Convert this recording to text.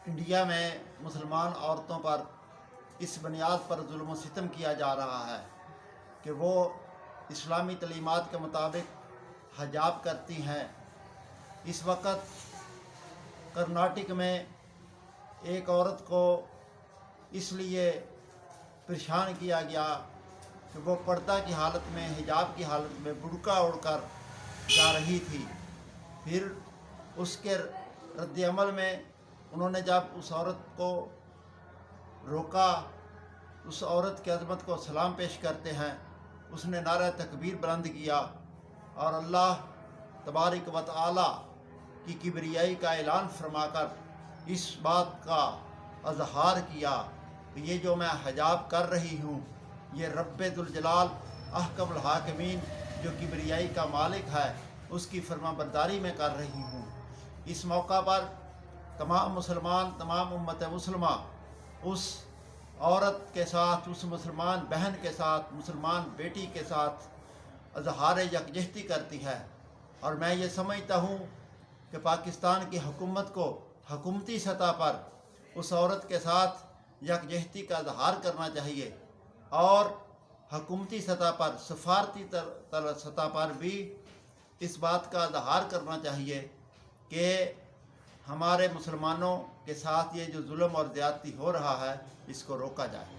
India میں مسلمان عورتوں پر اس بنیاد پر ظلم و ستم کیا جا رہا ہے کہ وہ اسلامی تعلیمات کے مطابق حجاب کرتی ہیں۔ اس وقت کرناٹک میں ایک عورت کو اس لیے پریشان کیا گیا کہ وہ پردہ کی حالت میں، حجاب کی حالت میں برقع اوڑھ کر جا رہی تھی۔ پھر اس کے رد عمل میں انہوں نے جب اس عورت کو روکا، اس عورت کی عظمت کو سلام پیش کرتے ہیں، اس نے نعرہ تکبیر بلند کیا اور اللہ تبارک و تعالی کی کبریائی کا اعلان فرما کر اس بات کا اظہار کیا کہ یہ جو میں حجاب کر رہی ہوں، یہ رب ذوالجلال احکم الحاکمین جو کبریائی کا مالک ہے اس کی فرما برداری میں کر رہی ہوں۔ اس موقع پر تمام مسلمان، تمام امت مسلمہ اس عورت کے ساتھ، اس مسلمان بہن کے ساتھ، مسلمان بیٹی کے ساتھ اظہار یکجہتی کرتی ہے، اور میں یہ سمجھتا ہوں کہ پاکستان کی حکومت کو حکومتی سطح پر اس عورت کے ساتھ یکجہتی کا اظہار کرنا چاہیے، اور حکومتی سطح پر، سفارتی سطح پر بھی اس بات کا اظہار کرنا چاہیے کہ ہمارے مسلمانوں کے ساتھ یہ جو ظلم اور زیادتی ہو رہا ہے اس کو روکا جائے۔